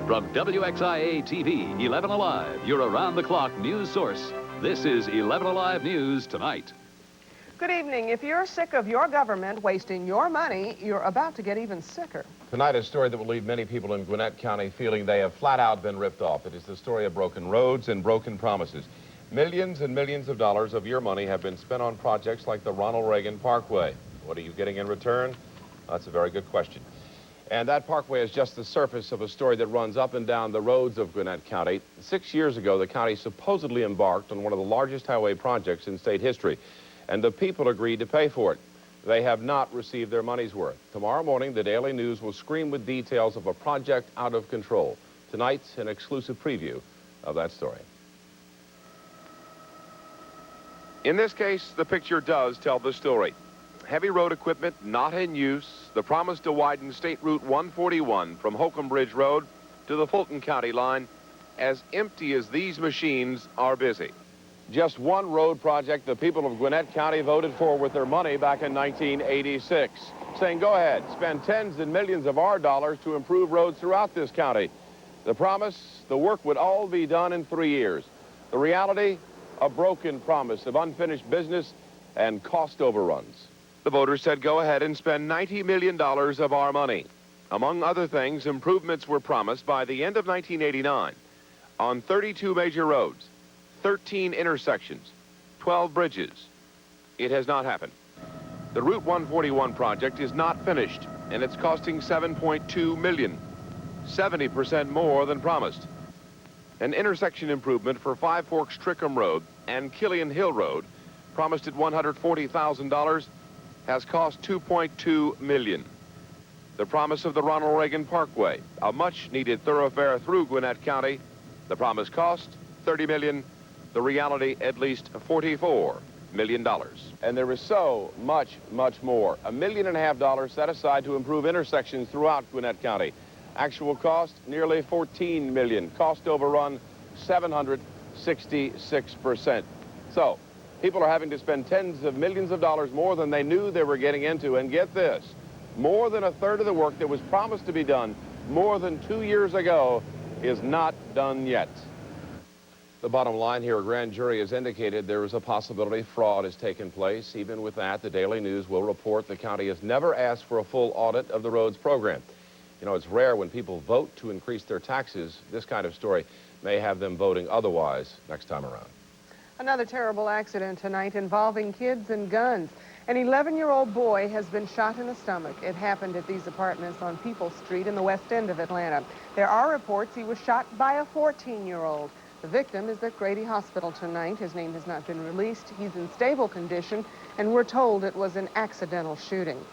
From WXIA TV, 11 Alive, your around-the-clock news source. This is 11 Alive News Tonight. Good evening. If you're sick of your government wasting your money, you're about to get even sicker. Tonight, a story that will leave many people in Gwinnett County feeling they have flat out been ripped off. It is the story of broken roads and broken promises. Millions and millions of dollars of your money have been spent on projects like the Ronald Reagan Parkway. What are you getting in return? That's a very good question. And that parkway is just the surface of a story that runs up and down the roads of Gwinnett County. 6 years ago, the county supposedly embarked on one of the largest highway projects in state history, and the people agreed to pay for it. They have not received their money's worth. Tomorrow morning, the Daily News will scream with details of a project out of control. Tonight's an exclusive preview of that story. In this case, the picture does tell the story. Heavy road equipment not in use, the promise to widen State Route 141 from Holcomb Bridge Road to the Fulton County line, as empty as these machines are busy. Just one road project the people of Gwinnett County voted for with their money back in 1986, saying, go ahead, spend tens and millions of our dollars to improve roads throughout this county. The promise, the work would all be done in 3 years. The reality, a broken promise of unfinished business and cost overruns. The voters said, go ahead and spend $90 million of our money. Among other things, improvements were promised by the end of 1989 on 32 major roads, 13 intersections, 12 bridges. It has not happened. The Route 141 project is not finished, and it's costing $7.2 million, 70% more than promised. An intersection improvement for Five Forks Trickham Road and Killian Hill Road, promised at $140,000, has cost $2.2 million. The promise of the Ronald Reagan Parkway, a much-needed thoroughfare through Gwinnett County, the promise cost $30 million. The reality, at least $44 million. And there is so much, much more. $1.5 million set aside to improve intersections throughout Gwinnett County. Actual cost, nearly $14 million. Cost overrun, 766%. So, people are having to spend tens of millions of dollars more than they knew they were getting into. And get this, more than a third of the work that was promised to be done more than 2 years ago is not done yet. The bottom line here, a grand jury has indicated there is a possibility fraud has taken place. Even with that, the Daily News will report the county has never asked for a full audit of the roads program. You know, it's rare when people vote to increase their taxes. This kind of story may have them voting otherwise next time around. Another terrible accident tonight involving kids and guns. An 11-year-old boy has been shot in the stomach. It happened at these apartments on Peoples Street in the west end of Atlanta. There are reports he was shot by a 14-year-old. The victim is at Grady Hospital tonight. His name has not been released. He's in stable condition, and we're told it was an accidental shooting.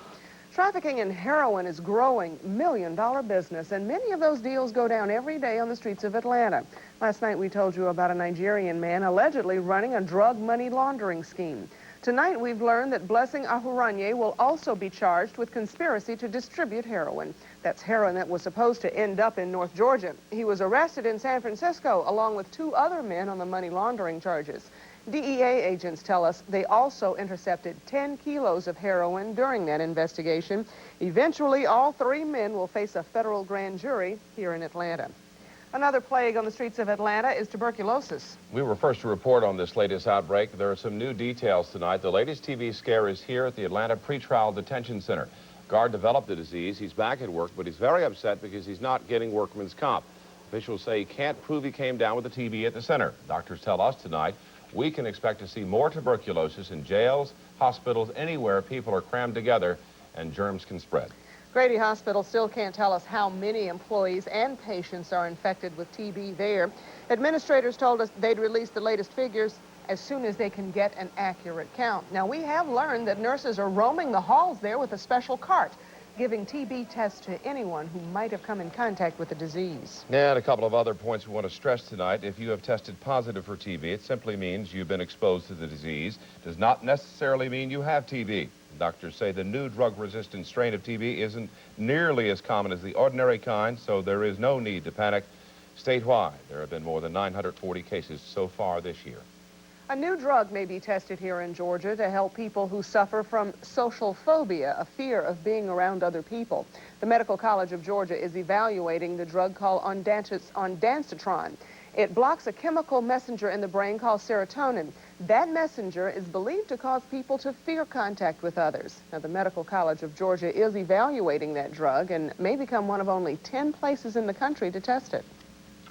Trafficking in heroin is growing, million-dollar business, and many of those deals go down every day on the streets of Atlanta. Last night we told you about a Nigerian man allegedly running a drug money laundering scheme. Tonight we've learned that Blessing Ahuranye will also be charged with conspiracy to distribute heroin. That's heroin that was supposed to end up in North Georgia. He was arrested in San Francisco along with 2 other men on the money laundering charges. DEA agents tell us they also intercepted 10 kilos of heroin during that investigation. Eventually, all 3 men will face a federal grand jury here in Atlanta. Another plague on the streets of Atlanta is tuberculosis. We were first to report on this latest outbreak. There are some new details tonight. The latest TV scare is here at the Atlanta Pretrial Detention Center. Guard developed the disease. He's back at work, but he's very upset because he's not getting workman's comp. Officials say he can't prove he came down with the TB at the center. Doctors tell us tonight we can expect to see more tuberculosis in jails, hospitals, anywhere people are crammed together and germs can spread. Grady Hospital still can't tell us how many employees and patients are infected with TB there. Administrators told us they'd release the latest figures as soon as they can get an accurate count. Now, we have learned that nurses are roaming the halls there with a special cart, giving TB tests to anyone who might have come in contact with the disease. And a couple of other points we want to stress tonight. If you have tested positive for TB, it simply means you've been exposed to the disease. It does not necessarily mean you have TB. Doctors say the new drug-resistant strain of TB isn't nearly as common as the ordinary kind, so there is no need to panic. Statewide, there have been more than 940 cases so far this year. A new drug may be tested here in Georgia to help people who suffer from social phobia, a fear of being around other people. The Medical College of Georgia is evaluating the drug called ondansetron. It blocks a chemical messenger in the brain called serotonin. That messenger is believed to cause people to fear contact with others. Now, the Medical College of Georgia is evaluating that drug and may become one of only 10 places in the country to test it.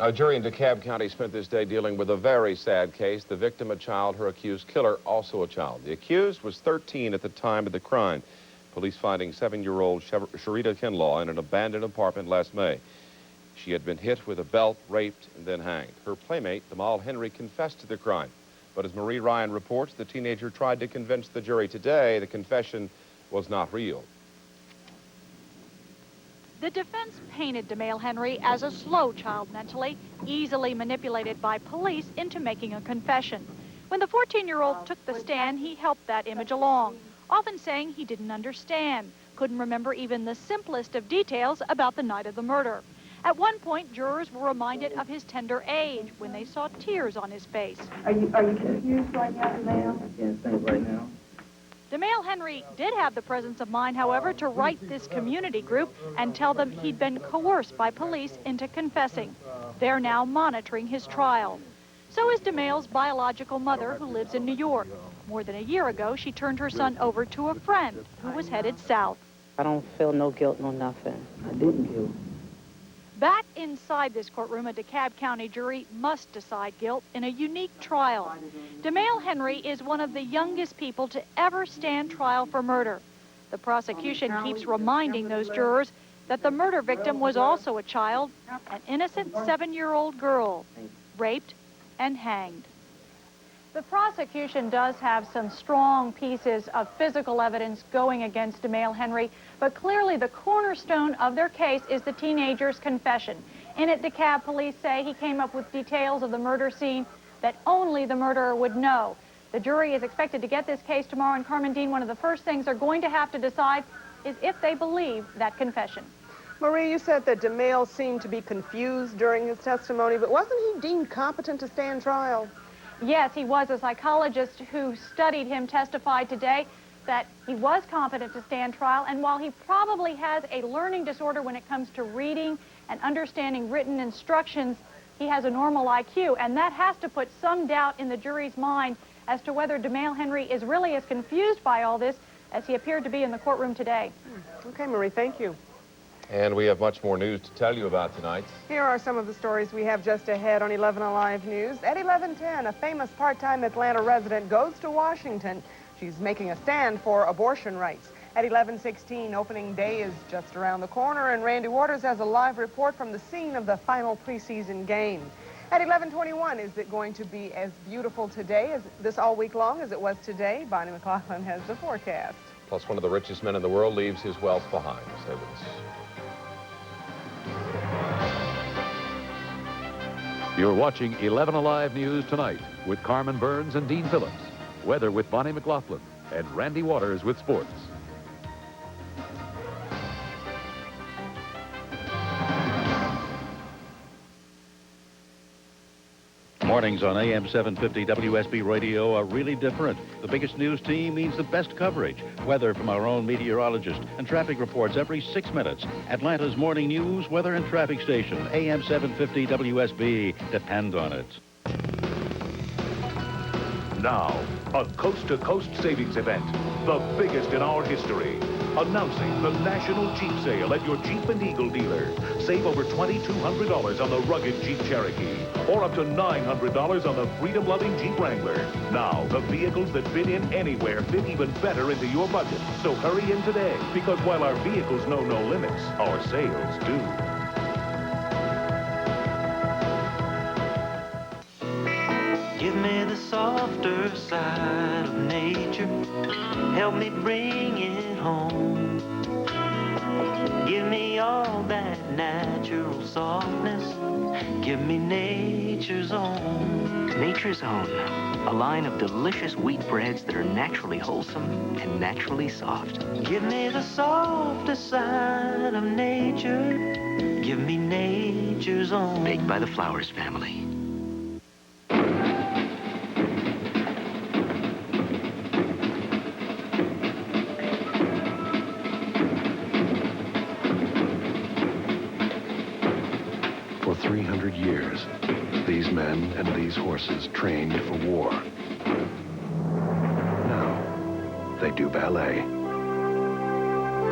A jury in DeKalb County spent this day dealing with a very sad case. The victim, a child, her accused killer, also a child. The accused was 13 at the time of the crime. Police finding 7-year-old Sharita Kinlaw in an abandoned apartment last May. She had been hit with a belt, raped, and then hanged. Her playmate, Damal Henry, confessed to the crime. But as Marie Ryan reports, the teenager tried to convince the jury today the confession was not real. The defense painted Damal Henry as a slow child mentally, easily manipulated by police into making a confession. When the 14-year-old took the stand, he helped that image along, often saying he didn't understand, couldn't remember even the simplest of details about the night of the murder. At one point, jurors were reminded of his tender age when they saw tears on his face. Are you confused right now, Damal? I can't think right now. Damal Henry did have the presence of mind, however, to write this community group and tell them he'd been coerced by police into confessing. They're now monitoring his trial. So is Damal's biological mother, who lives in New York. More than a year ago, she turned her son over to a friend who was headed south. I don't feel no guilt, no nothing. I didn't kill. Back inside this courtroom, a DeKalb County jury must decide guilt in a unique trial. Damal Henry is one of the youngest people to ever stand trial for murder. The prosecution keeps reminding those jurors that the murder victim was also a child, an innocent 7-year-old girl, raped and hanged. The prosecution does have some strong pieces of physical evidence going against Damal Henry, but clearly the cornerstone of their case is the teenager's confession. In it, DeKalb police say he came up with details of the murder scene that only the murderer would know. The jury is expected to get this case tomorrow, and Carmen Dean, one of the first things they're going to have to decide is if they believe that confession. Marie, you said that Damal seemed to be confused during his testimony, but wasn't he deemed competent to stand trial? Yes, he was. A psychologist who studied him testified today that he was competent to stand trial, and while he probably has a learning disorder when it comes to reading and understanding written instructions, he has a normal IQ, and that has to put some doubt in the jury's mind as to whether Damal Henry is really as confused by all this as he appeared to be in the courtroom today. Okay, Marie, thank you. And we have much more news to tell you about tonight. Here are some of the stories we have just ahead on 11 Alive News. At 11:10, a famous part-time Atlanta resident goes to Washington. She's making a stand for abortion rights. At 11:16, opening day is just around the corner, and Randy Waters has a live report from the scene of the final preseason game. At 11:21, is it going to be as beautiful today as this all week long as it was today? Bonnie McLaughlin has the forecast. Plus, one of the richest men in the world leaves his wealth behind. Stay with us. You're watching 11 Alive News tonight with Carmen Burns and Dean Phillips. Weather with Bonnie McLaughlin and Randy Waters with sports. Mornings on AM 750 WSB Radio are really different. The biggest news team means the best coverage. Weather from our own meteorologist and traffic reports every 6 minutes. Atlanta's morning news, weather, and traffic station. AM 750 WSB. Depend on it. Now, a coast-to-coast savings event, the biggest in our history. Announcing the National Jeep Sale at your Jeep and Eagle dealer. Save over $2,200 on the rugged Jeep Cherokee, or up to $900 on the freedom-loving Jeep Wrangler. Now, the vehicles that fit in anywhere fit even better into your budget. So hurry in today, because while our vehicles know no limits, our sales do. Give me the softer side of nature. Help me bring it home. Give me all that natural softness. Give me nature's own. Nature's Own, a line of delicious wheat breads that are naturally wholesome and naturally soft. Give me the softer side of nature. Give me nature's own. Baked by the Flowers family. For 300 years, these men and these horses trained for war. Now, they do ballet.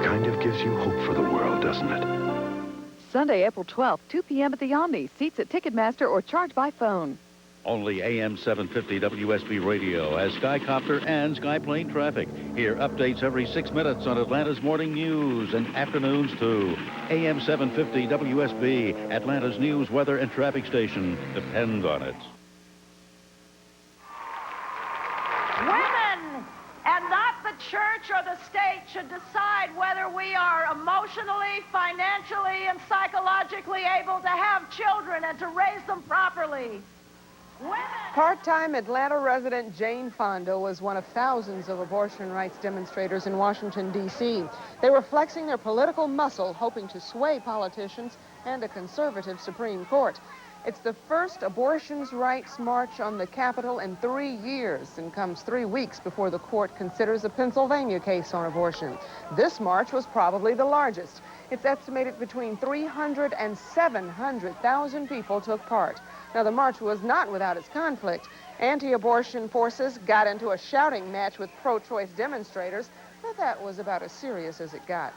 Kind of gives you hope for the world, doesn't it? Sunday, April 12th, 2 p.m. at the Omni. Seats at Ticketmaster or charge by phone. Only AM 750 WSB Radio has Skycopter and Skyplane traffic. Hear updates every 6 minutes on Atlanta's morning news and afternoons too. AM 750 WSB, Atlanta's news, weather, and traffic station. Depend on it. Women, and not the church or the state, should decide whether we are emotionally, financially, and psychologically able to have children and to raise them properly. Part-time Atlanta resident Jane Fonda was one of thousands of abortion rights demonstrators in Washington, D.C. They were flexing their political muscle, hoping to sway politicians and a conservative Supreme Court. It's the first abortion rights march on the Capitol in 3 years and comes 3 weeks before the court considers a Pennsylvania case on abortion. This march was probably the largest. It's estimated between 300 and 700,000 people took part. Now, the march was not without its conflict. Anti-abortion forces got into a shouting match with pro-choice demonstrators, but that was about as serious as it got.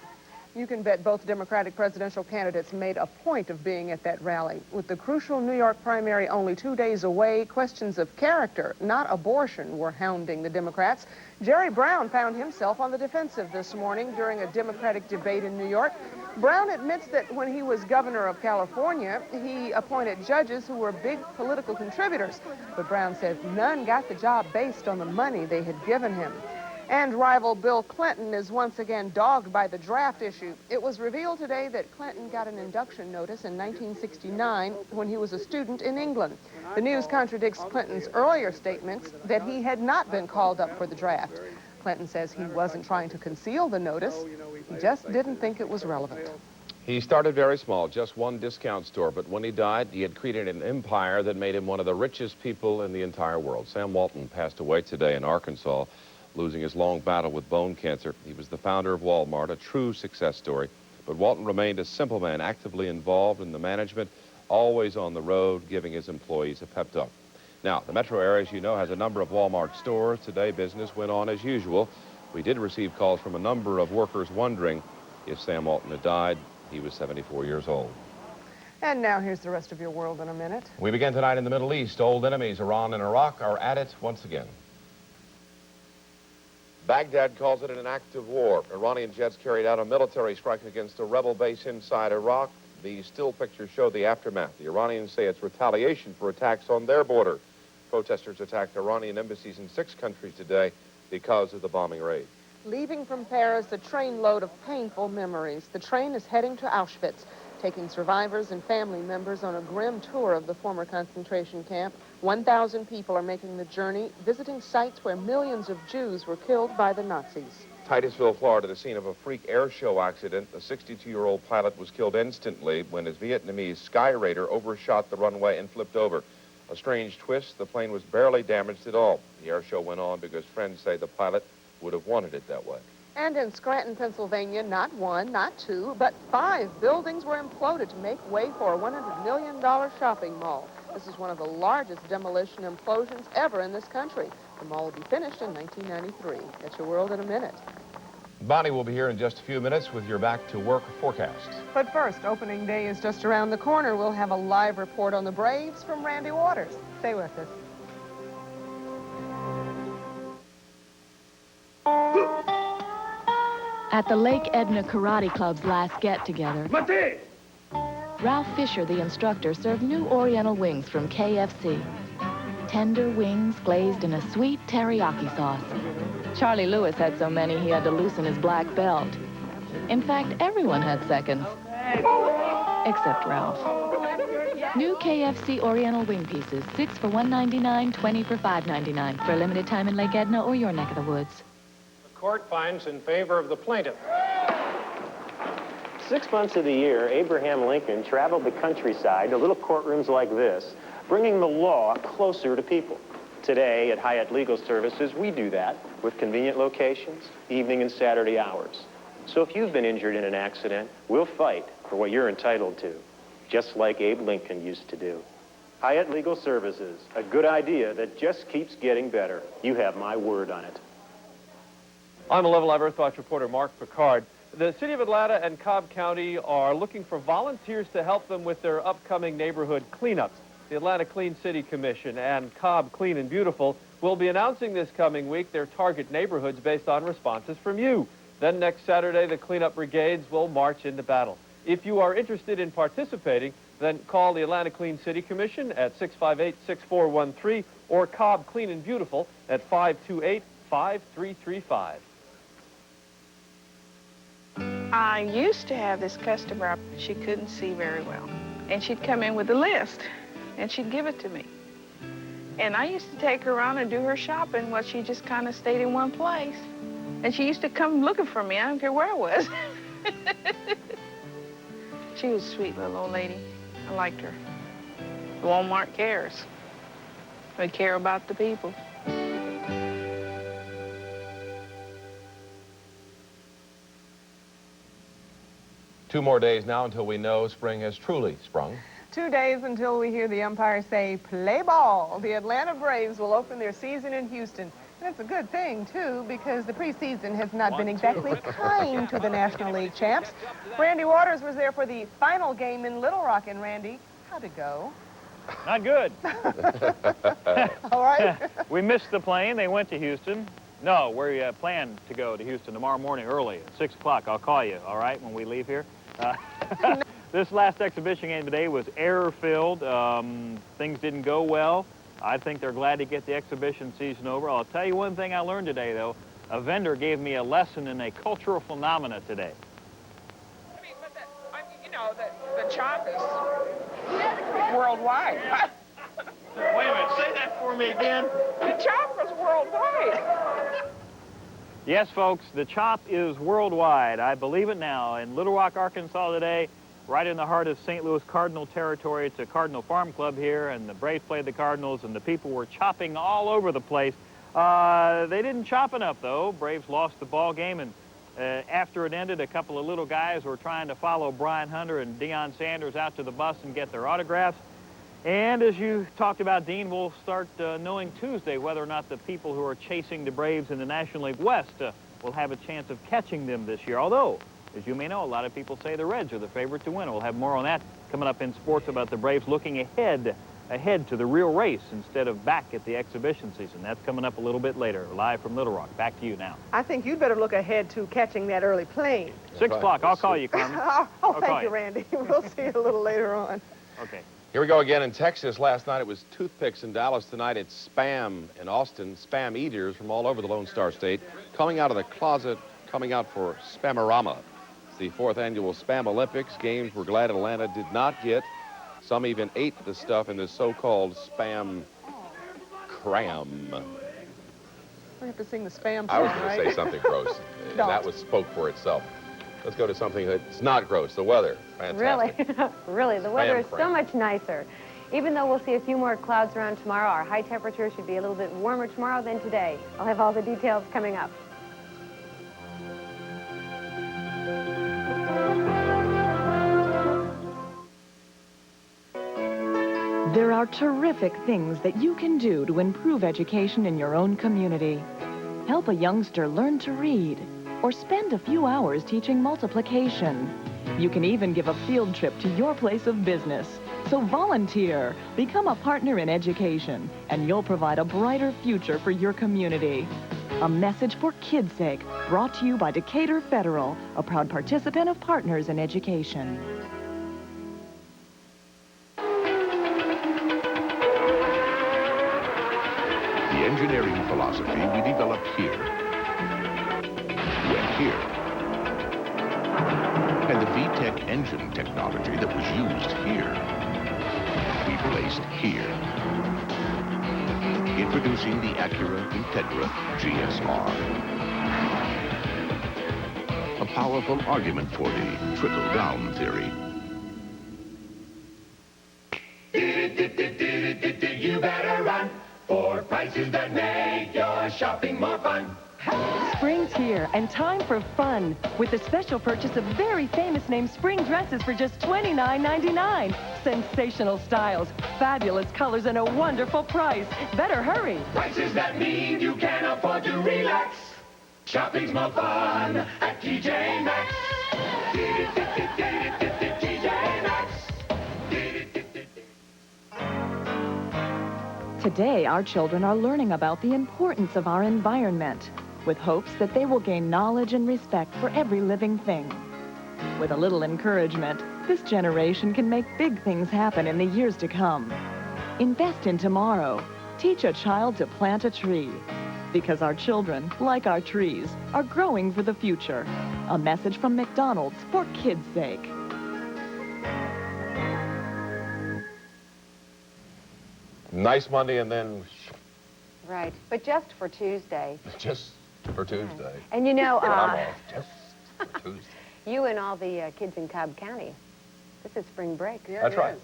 You can bet both Democratic presidential candidates made a point of being at that rally. With the crucial New York primary only 2 days away, questions of character, not abortion, were hounding the Democrats. Jerry Brown found himself on the defensive this morning during a Democratic debate in New York. Brown admits that when he was governor of California, he appointed judges who were big political contributors. But Brown says none got the job based on the money they had given him. And rival Bill Clinton is once again dogged by the draft issue. It was revealed today that Clinton got an induction notice in 1969 when he was a student in England. The news contradicts Clinton's earlier statements that he had not been called up for the draft. Clinton says he wasn't trying to conceal the notice. He just didn't think it was relevant. He started very small, just one discount store, but when he died, he had created an empire that made him one of the richest people in the entire world. Sam Walton passed away today in Arkansas, losing his long battle with bone cancer. He was the founder of Walmart, a true success story. But Walton remained a simple man, actively involved in the management, always on the road, giving his employees a pep talk. Now, the metro area, as you know, has a number of Walmart stores. Today, business went on as usual. We did receive calls from a number of workers wondering if Sam Walton had died. He was 74 years old. And now here's the rest of your world in a minute. We begin tonight in the Middle East. Old enemies, Iran and Iraq, are at it once again. Baghdad calls it an act of war. Iranian jets carried out a military strike against a rebel base inside Iraq. The still pictures show the aftermath. The Iranians say it's retaliation for attacks on their border. Protesters attacked Iranian embassies in 6 countries today because of the bombing raid. Leaving from Paris, a trainload of painful memories. The train is heading to Auschwitz, taking survivors and family members on a grim tour of the former concentration camp. 1,000 people are making the journey, visiting sites where millions of Jews were killed by the Nazis. Titusville, Florida, the scene of a freak air show accident. A 62-year-old pilot was killed instantly when his Vietnamese Sky Raider overshot the runway and flipped over. A strange twist, the plane was barely damaged at all. The air show went on because friends say the pilot would have wanted it that way. And in Scranton, Pennsylvania, not 1, not 2, but 5 buildings were imploded to make way for a $100 million shopping mall. This is one of the largest demolition implosions ever in this country. The mall will be finished in 1993. That's your world in a minute. Bonnie will be here in just a few minutes with your back-to-work forecast. But first, opening day is just around the corner. We'll have a live report on the Braves from Randy Waters. Stay with us. At the Lake Edna Karate Club's last get-together, Ralph Fisher, the instructor, served new Oriental wings from KFC. Tender wings glazed in a sweet teriyaki sauce. Charlie Lewis had so many he had to loosen his black belt. In fact, everyone had seconds, except Ralph. New KFC Oriental wing pieces, 6 for $1.99, 20 for $5.99, for a limited time in Lake Edna or your neck of the woods. The court finds in favor of the plaintiff. 6 months of the year, Abraham Lincoln traveled the countryside to little courtrooms like this, bringing the law closer to people. Today, at Hyatt Legal Services, we do that with convenient locations, evening and Saturday hours. So if you've been injured in an accident, we'll fight for what you're entitled to. just like Abe Lincoln used to do. Hyatt Legal Services, a good idea that just keeps getting better. You have my word on it. I'm 11 Live Earthwatch reporter Mark Picard. The City of Atlanta and Cobb County are looking for volunteers to help them with their upcoming neighborhood cleanups. The Atlanta Clean City Commission and Cobb Clean and Beautiful will be announcing this coming week their target neighborhoods based on responses from you. Then next Saturday, the cleanup brigades will march into battle. If you are interested in participating, then call the Atlanta Clean City Commission at 658-6413 or Cobb Clean and Beautiful at 528-5335. I used to have this customer, she couldn't see very well. And she'd come in with a list, and she'd give it to me. And I used to take her around and do her shopping while she just kind of stayed in one place. And she used to come looking for me, I don't care where I was. She was a sweet little old lady. I liked her. Walmart cares. They care about the people. 2 more days now until we know spring has truly sprung. 2 days until we hear the umpire say, play ball. The Atlanta Braves will open their season in Houston. And it's a good thing, too, because the preseason has not been exactly kind to the National League champs. Randy Waters was there for the final game in Little Rock. And, Randy, how'd it go? Not good. All right. We missed the plane. They went to Houston. No, we plan to go to Houston tomorrow morning early at 6 o'clock. I'll call you, all right, when we leave here. This last exhibition game today was error-filled. Things didn't go well. I think they're glad to get the exhibition season over. I'll tell you one thing I learned today, though. A vendor gave me a lesson in a cultural phenomena today. I mean, but you know, the chop is worldwide. Wait a minute, say that for me again. The chop is worldwide. Yes, folks, the chop is worldwide. I believe it now. In Little Rock, Arkansas today, right in the heart of St. Louis Cardinal territory. It's a Cardinal Farm Club here, and the Braves played the Cardinals, and the people were chopping all over the place. They didn't chop enough, though. Braves lost the ball game, and after it ended, a couple of little guys were trying to follow Brian Hunter and Deion Sanders out to the bus and get their autographs. And as you talked about, Dean, we'll start knowing Tuesday whether or not the people who are chasing the Braves in the National League West will have a chance of catching them this year. Although, as you may know, a lot of people say the Reds are the favorite to win. We'll have more on that coming up in sports about the Braves looking ahead to the real race instead of back at the exhibition season. That's coming up a little bit later, live from Little Rock. Back to you now. I think you'd better look ahead to catching that early plane. 6 o'clock. I'll call you, Carmen. Thank you, Randy. We'll see you a little later on. Okay. Here we go again in Texas. Last night it was toothpicks in Dallas. Tonight it's Spam in Austin. Spam eaters from all over the Lone Star State coming out of the closet, coming out for Spamorama. It's the 4th annual Spam Olympics. Games we're glad Atlanta did not get. Some even ate the stuff in this so-called Spam cram. We have to sing the Spam song, I was going right? to say something gross. That was spoke for itself. Let's go to something that's not gross, the weather. Fantastic. Really? Really, the weather is so Cram. much nicer. Even though we'll see a few more clouds around tomorrow, our high temperature should be a little bit warmer tomorrow than today. I'll have all the details coming up. There are terrific things that you can do to improve education in your own community. Help a youngster learn to read, or spend a few hours teaching multiplication. You can even give a field trip to your place of business. So volunteer, become a partner in education, and you'll provide a brighter future for your community. A message for kids' sake, brought to you by Decatur Federal, a proud participant of Partners in Education. The engineering philosophy we developed here went here. And the VTEC engine technology that was used here, we placed here. Introducing the Acura Integra GSR. A powerful argument for the trickle-down theory. You better run for prices that make your shopping more fun. Spring's here, and time for fun with the special purchase of very famous name spring dresses for just $29.99. Sensational styles, fabulous colors, and a wonderful price. Better hurry. Prices that mean you can afford to relax. Shopping's more fun at TJ Maxx. TJ Maxx. Today, our children are learning about the importance of our environment, with hopes that they will gain knowledge and respect for every living thing. With a little encouragement, this generation can make big things happen in the years to come. Invest in tomorrow. Teach a child to plant a tree. Because our children, like our trees, are growing for the future. A message from McDonald's for kids' sake. Nice Monday and then... Right, but just for Tuesday. Just for Tuesday. And you know, I'm off just for Tuesday. You and all the kids in Cobb County, this is spring break. Yeah, that's right.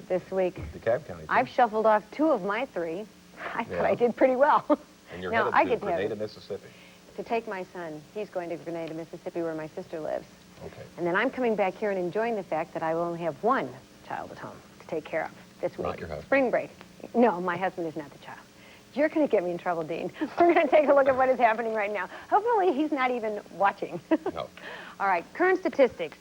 This week. The Cobb County. I've shuffled off 2 of my 3. I thought Yeah. I did pretty well. And you're Now, headed to have Grenada, Mississippi. to take my son. He's going to Grenada, Mississippi, where my sister lives. Okay. And then I'm coming back here and enjoying the fact that I will only have 1 child at home to take care of this week. Not your husband. Spring break. No, my husband is not the child. You're going to get me in trouble, Dean. We're going to take a look at what is happening right now. Hopefully, he's not even watching. No. All right, current statistics.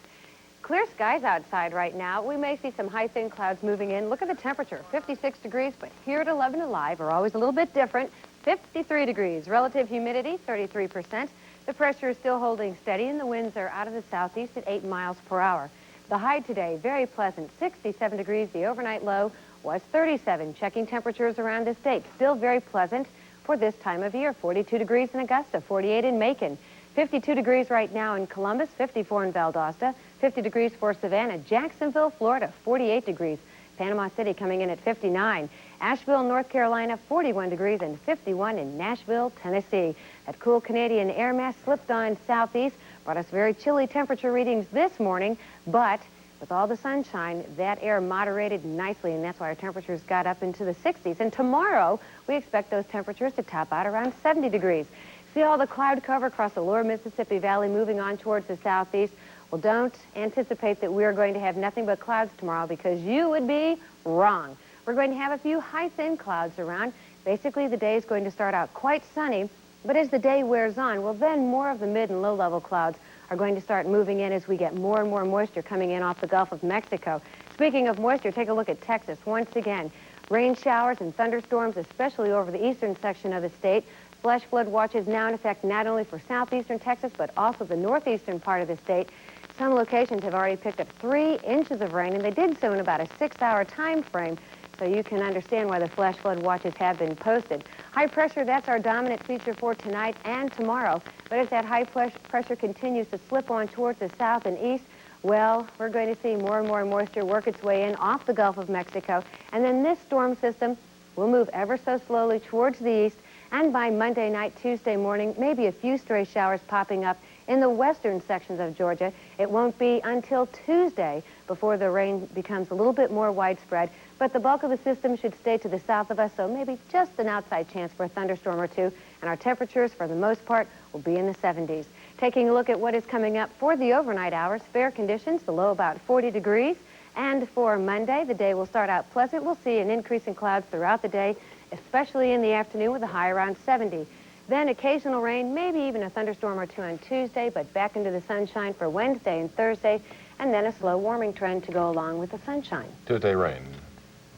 Clear skies outside right now. We may see some high, thin clouds moving in. Look at the temperature, 56 degrees, but here at 11 Alive, we're always a little bit different. 53 degrees. Relative humidity, 33%. The pressure is still holding steady, and the winds are out of the southeast at 8 miles per hour. The high today, very pleasant, 67 degrees. The overnight low was 37. Checking temperatures around the state, still very pleasant for this time of year. 42 degrees in Augusta, 48 in Macon. 52 degrees right now in Columbus, 54 in Valdosta, 50 degrees for Savannah. Jacksonville, Florida, 48 degrees. Panama City coming in at 59. Asheville, North Carolina, 41 degrees, and 51 in Nashville, Tennessee. That cool Canadian air mass slipped on southeast, brought us very chilly temperature readings this morning, but with all the sunshine, that air moderated nicely, and that's why our temperatures got up into the 60s. And tomorrow, we expect those temperatures to top out around 70 degrees. See all the cloud cover across the lower Mississippi Valley moving on towards the southeast? Well, don't anticipate that we're going to have nothing but clouds tomorrow, because you would be wrong. We're going to have a few high, thin clouds around. Basically, the day is going to start out quite sunny, but as the day wears on, well, then more of the mid and low-level clouds are going to start moving in as we get more and more moisture coming in off the Gulf of Mexico. Speaking of moisture, take a look at Texas once again. Rain showers and thunderstorms, especially over the eastern section of the state. Flash flood watches now in effect not only for southeastern Texas, but also the northeastern part of the state. Some locations have already picked up 3 inches of rain, and they did so in about a 6-hour time frame, so you can understand why the flash flood watches have been posted. High pressure, that's our dominant feature for tonight and tomorrow. But as that high pressure continues to slip on towards the south and east, well, we're going to see more and more moisture work its way in off the Gulf of Mexico. And then this storm system will move ever so slowly towards the east. And by Monday night, Tuesday morning, maybe a few stray showers popping up in the western sections of Georgia. It won't be until Tuesday before the rain becomes a little bit more widespread. But the bulk of the system should stay to the south of us, so maybe just an outside chance for a thunderstorm or two. And our temperatures, for the most part, will be in the 70s. Taking a look at what is coming up for the overnight hours, fair conditions, the low about 40 degrees. And for Monday, the day will start out pleasant. We'll see an increase in clouds throughout the day, especially in the afternoon with a high around 70. Then occasional rain, maybe even a thunderstorm or two on Tuesday, but back into the sunshine for Wednesday and Thursday, and then a slow warming trend to go along with the sunshine. Tuesday rain.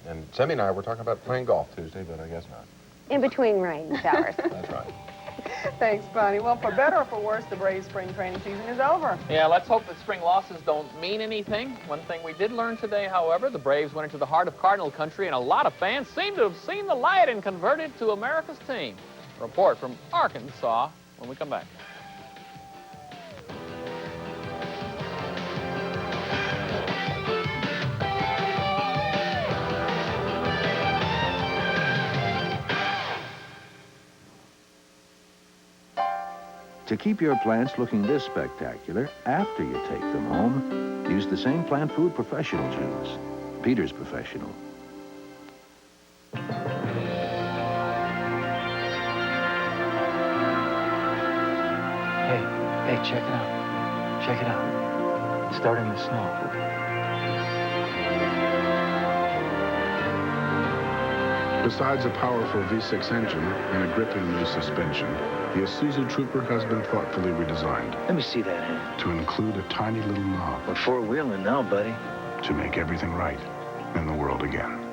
And Sammy and I were talking about playing golf Tuesday, but I guess not. In between rain showers. That's right. Thanks, Bonnie. Well, for better or for worse, the Braves spring training season is over. Yeah, let's hope that spring losses don't mean anything. One thing we did learn today, however, the Braves went into the heart of Cardinal country, and a lot of fans seem to have seen the light and converted to America's team. A report from Arkansas when we come back. To keep your plants looking this spectacular after you take them home, use the same Plant Food Professional juice. Peter's Professional. check it out. Check it out. It's starting to snow. Besides a powerful V6 engine and a gripping new suspension, the Isuzu Trooper has been thoughtfully redesigned. Let me see that hand. To include a tiny little knob. We're four-wheeling now, buddy. To make everything right in the world again.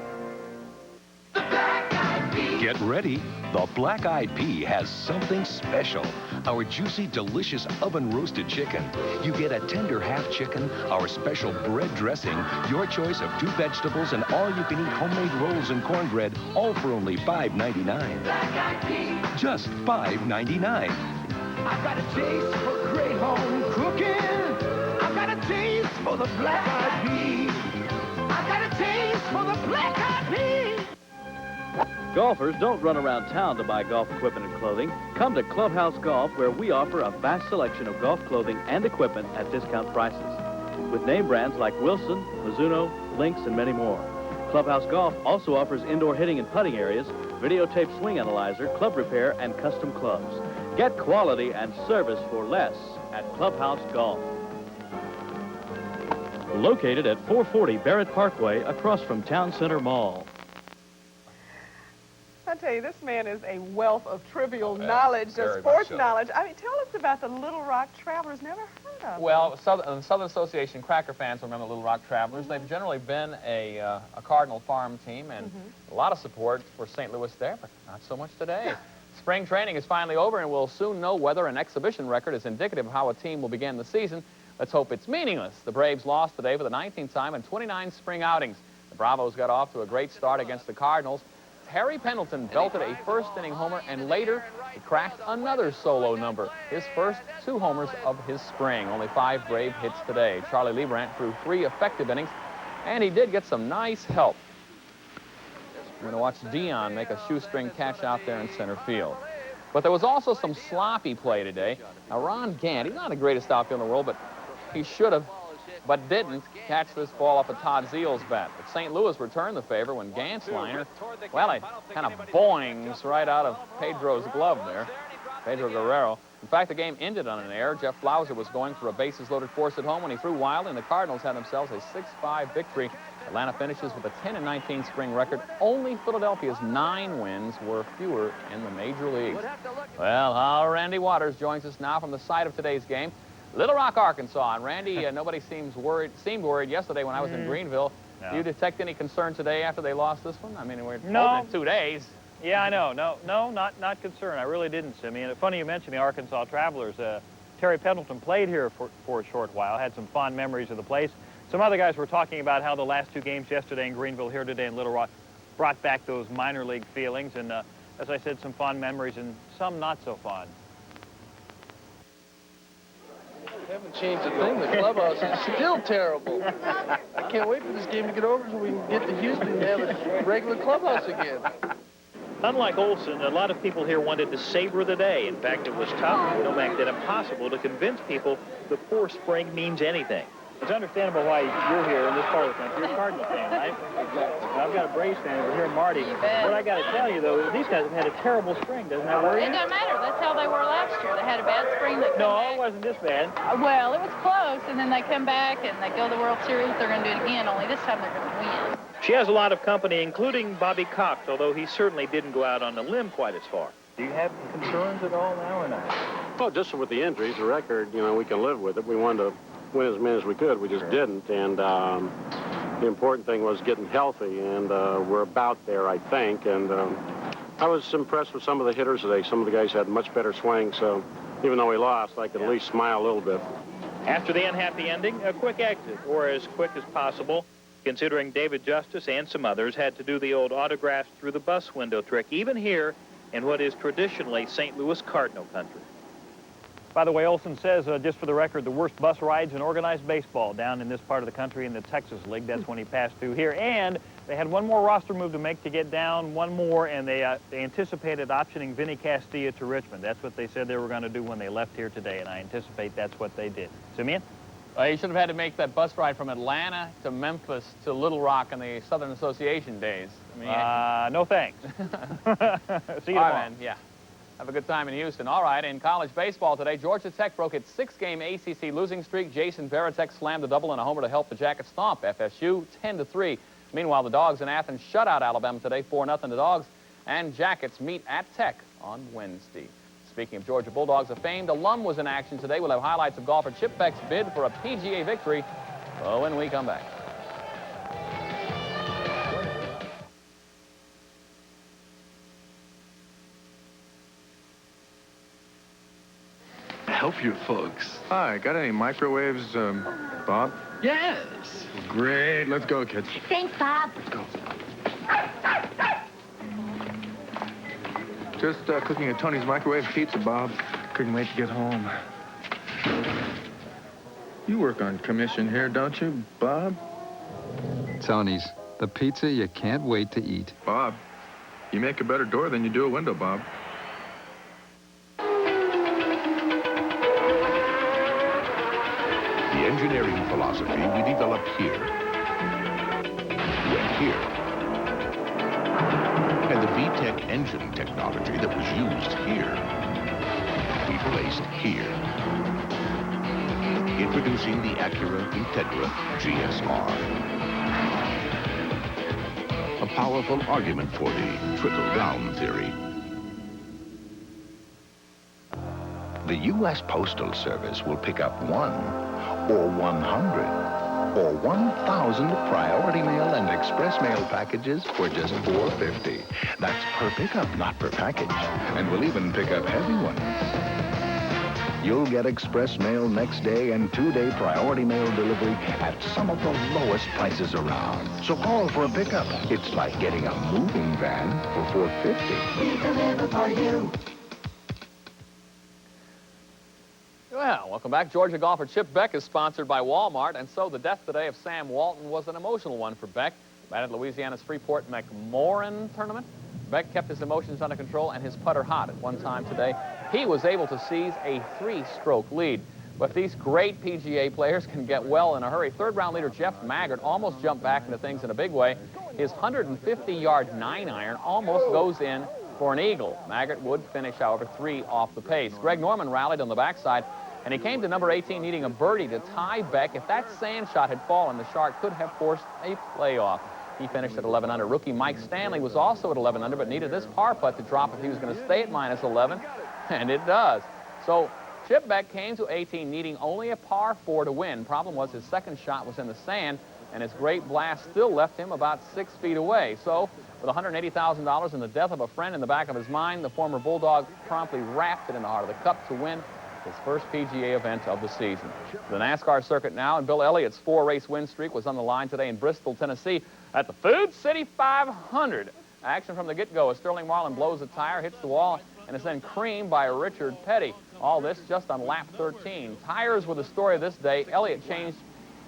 Get ready. The Black Eyed Pea has something special. Our juicy, delicious oven-roasted chicken. You get a tender half chicken, our special bread dressing, your choice of 2 vegetables, and all-you-can-eat homemade rolls and cornbread, all for only $5.99. Black Eyed Pea. Just $5.99. I've got a taste for great home cooking. I've got a taste for the Black Eyed Pea. I've got a taste for the Black Eyed Pea. Golfers don't run around town to buy golf equipment and clothing. Come to Clubhouse Golf, where we offer a vast selection of golf clothing and equipment at discount prices. With name brands like Wilson, Mizuno, Lynx, and many more. Clubhouse Golf also offers indoor hitting and putting areas, videotape swing analyzer, club repair, and custom clubs. Get quality and service for less at Clubhouse Golf. Located at 440 Barrett Parkway, across from Town Center Mall. I tell you, this man is a wealth of trivial knowledge, of sports knowledge. I mean, tell us about the Little Rock Travelers. Never heard of them. Well, Southern Association Cracker fans remember Little Rock Travelers. They've generally been a Cardinal farm team, and a lot of support for St. Louis there, but not so much today. Spring training is finally over, and we'll soon know whether an exhibition record is indicative of how a team will begin the season. Let's hope it's meaningless. The Braves lost today for the 19th time in 29 spring outings. The Bravos got off to a great start against the Cardinals. Harry Pendleton belted a first-inning homer, and later he cracked another solo number, his first 2 homers of his spring. Only 5 Brave hits today. Charlie Leibrandt threw 3 effective innings, and he did get some nice help. We're going to watch Dion make a shoestring catch out there in center field. But there was also some sloppy play today. Now, Ron Gant, he's not the greatest outfielder in the world, but he should have, but didn't catch this ball off of Todd Zeal's bat. But St. Louis returned the favor when Gant's liner, well, it kind of boings right out of Pedro's glove there, Pedro Guerrero. In fact, the game ended on an error. Jeff Blauser was going for a bases-loaded force at home when he threw wild, and the Cardinals had themselves a 6-5 victory. Atlanta finishes with a 10-19 spring record. Only Philadelphia's 9 wins were fewer in the major leagues. Well, our Randy Waters joins us now from the site of today's game. Little Rock, Arkansas. And Randy, nobody seemed worried yesterday when I was in Greenville. No. Do you detect any concern today after they lost this one? I mean, we're No. in 2 days. Yeah, I know. No, not concerned. I really didn't, Simeon. Funny you mentioned the Arkansas Travelers. Terry Pendleton played here for a short while, had some fond memories of the place. Some other guys were talking about how the last 2 games yesterday in Greenville, here today in Little Rock, brought back those minor league feelings. And as I said, some fond memories and some not so fond. Haven't changed a thing. The clubhouse is still terrible. I can't wait for this game to get over so we can get to Houston and have a regular clubhouse again. Unlike Olson, a lot of people here wanted to savor the day. In fact, it was tough, to make it impossible to convince people the poor spring means anything. It's understandable why you're here in this part of the country. You're a Cardinal fan, right? Exactly. I've got a Braves fan over here, Marty. What I got to tell you, though, these guys have had a terrible spring. Doesn't that worry you? It doesn't matter. That's how they were last year. They had a bad spring. No, it wasn't this bad. Well, it was close, and then they come back and they go to the World Series. They're going to do it again, only this time they're going to win. She has a lot of company, including Bobby Cox, although he certainly didn't go out on a limb quite as far. Do you have concerns at all now or not? Well, just with the injuries, the record, we can live with it. We wanted to win as many as we could. We just didn't. And the important thing was getting healthy, and we're about there, I think. And I was impressed with some of the hitters today. Some of the guys had much better swing, so even though we lost, I could at least smile a little bit. After the unhappy ending, a quick exit, or as quick as possible, considering David Justice and some others had to do the old autographs through the bus window trick, even here in what is traditionally St. Louis Cardinal country. By the way, Olson says, just for the record, the worst bus rides in organized baseball down in this part of the country in the Texas League. That's when he passed through here. And they had one more roster move to make to get down, one more, and they anticipated optioning Vinny Castilla to Richmond. That's what they said they were going to do when they left here today, and I anticipate that's what they did. Simeon? You should have had to make that bus ride from Atlanta to Memphis to Little Rock in the Southern Association days. I mean, no thanks. See you tomorrow. Man, yeah. Have a good time in Houston. All right, in college baseball today, Georgia Tech broke its 6-game ACC losing streak. Jason Varitek slammed a double and a homer to help the Jackets stomp FSU 10-3. Meanwhile, the Dogs in Athens shut out Alabama today 4-0. The Dogs and Jackets meet at Tech on Wednesday. Speaking of Georgia Bulldogs, a famed alum was in action today. We'll have highlights of golfer Chip Beck's bid for a PGA victory when we come back. Help you folks. Hi, got any microwaves, Bob? Yes. Great, let's go, kids. Thanks, Bob. Let's go. Just cooking a Tony's microwave pizza, Bob. Couldn't wait to get home. You work on commission here, don't you, Bob? Tony's, the pizza you can't wait to eat. Bob, you make a better door than you do a window, Bob. The engineering philosophy we developed here, went here. And the VTEC engine technology that was used here, we placed here. Introducing the Acura Integra GSR. A powerful argument for the trickle-down theory. The U.S. Postal Service will pick up 1 or 100 or 1,000 priority mail and express mail packages for just $4.50. That's per pickup, not per package. And we'll even pick up heavy ones. You'll get express mail next day and 2-day priority mail delivery at some of the lowest prices around. So call for a pickup. It's like getting a moving van for $4.50. We deliver for you. Well, welcome back. Georgia golfer Chip Beck is sponsored by Walmart, and so the death today of Sam Walton was an emotional one for Beck. Batted Louisiana's Freeport McMorran tournament. Beck kept his emotions under control and his putter hot. At one time today, he was able to seize a 3-stroke lead. But these great PGA players can get well in a hurry. Third-round leader Jeff Maggart almost jumped back into things in a big way. His 150-yard 9-iron almost goes in for an eagle. Maggart would finish, however, 3 off the pace. Greg Norman rallied on the backside, and he came to number 18 needing a birdie to tie Beck. If that sand shot had fallen, the Shark could have forced a playoff. He finished at 11 under. Rookie Mike Stanley was also at 11 under, but needed this par putt to drop if he was going to stay at minus 11, and it does. So Chip Beck came to 18 needing only a par 4 to win. Problem was his second shot was in the sand, and his great blast still left him about 6 feet away. So with $180,000 and the death of a friend in the back of his mind, the former Bulldog promptly wrapped it in the heart of the cup to win his first PGA event of the season. The NASCAR circuit now, and Bill Elliott's 4-race win streak was on the line today in Bristol, Tennessee at the Food City 500. Action from the get-go as Sterling Marlin blows a tire, hits the wall, and is then creamed by Richard Petty. All this just on lap 13. Tires were the story of this day. Elliott changed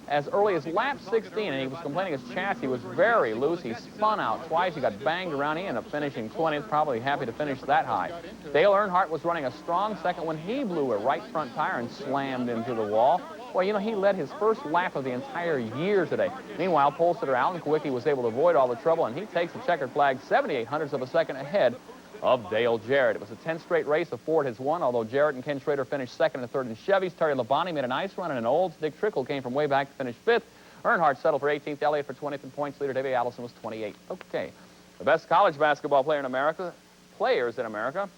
as early as lap 16, and he was complaining his chassis was very loose. He spun out twice. He got banged around. He ended up finishing 20th, probably happy to finish that high. Dale Earnhardt was running a strong second when he blew a right front tire and slammed into the wall. Well, you know, he led his first lap of the entire year today. Meanwhile, pole sitter Alan Kwiecki was able to avoid all the trouble, and he takes the checkered flag 78/100ths of a second ahead of Dale Jarrett. It was a 10th straight race. The Ford has won, although Jarrett and Ken Schrader finished second and third in Chevys. Terry Labonte made a nice run in an Olds. Dick Trickle came from way back to finish 5th. Earnhardt settled for 18th. Elliott for 20th in points. Leader Davey Allison was 28th. Okay. The best college basketball players in America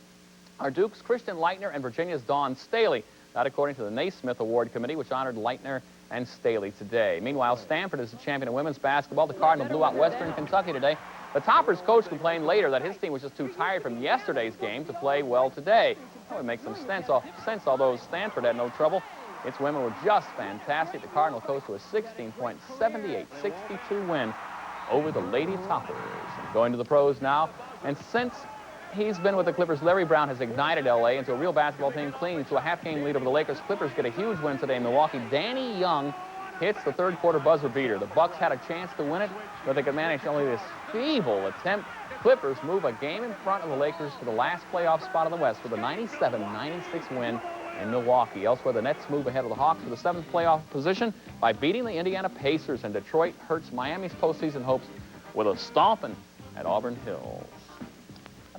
are Duke's Christian Leitner and Virginia's Dawn Staley. That according to the Naismith Award Committee, which honored Leitner and Staley today. Meanwhile, Stanford is the champion of women's basketball. The Cardinal blew out Western Kentucky today. The Toppers coach complained later that his team was just too tired from yesterday's game to play well today. That would make some sense, although Stanford had no trouble. Its women were just fantastic. The Cardinal coast to a 16.78-62 win over the Lady Toppers. Going to the pros now, and since he's been with the Clippers, Larry Brown has ignited L.A. into a real basketball team, clinging to a half-game lead over the Lakers. Clippers get a huge win today in Milwaukee. Danny Young hits the third-quarter buzzer beater. The Bucks had a chance to win it, but they could manage only this feeble attempt. Clippers move a game in front of the Lakers for the last playoff spot in the West with a 97-96 win in Milwaukee. Elsewhere, the Nets move ahead of the Hawks for the 7th playoff position by beating the Indiana Pacers, and Detroit hurts Miami's postseason hopes with a stomping at Auburn Hills.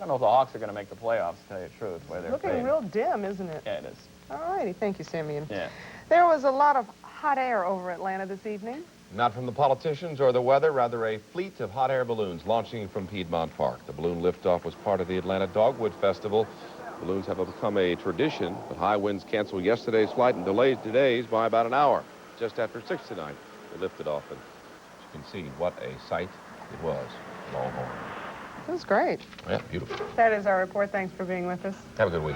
don't know if the Hawks are going to make the playoffs, to tell you the truth. The way they're Looking playing. real dim, isn't it? Yeah, it is. All righty. Thank you, Simeon. Yeah. There was a lot of hot air over Atlanta this evening. Not from the politicians or the weather, rather a fleet of hot air balloons launching from Piedmont Park. The balloon liftoff was part of the Atlanta Dogwood Festival. Balloons have become a tradition, but high winds canceled yesterday's flight and delayed today's by about an hour. Just after 6 tonight, they lifted off, and you can see what a sight it was. Longhorn. It was great. Yeah, beautiful. That is our report. Thanks for being with us. Have a good week.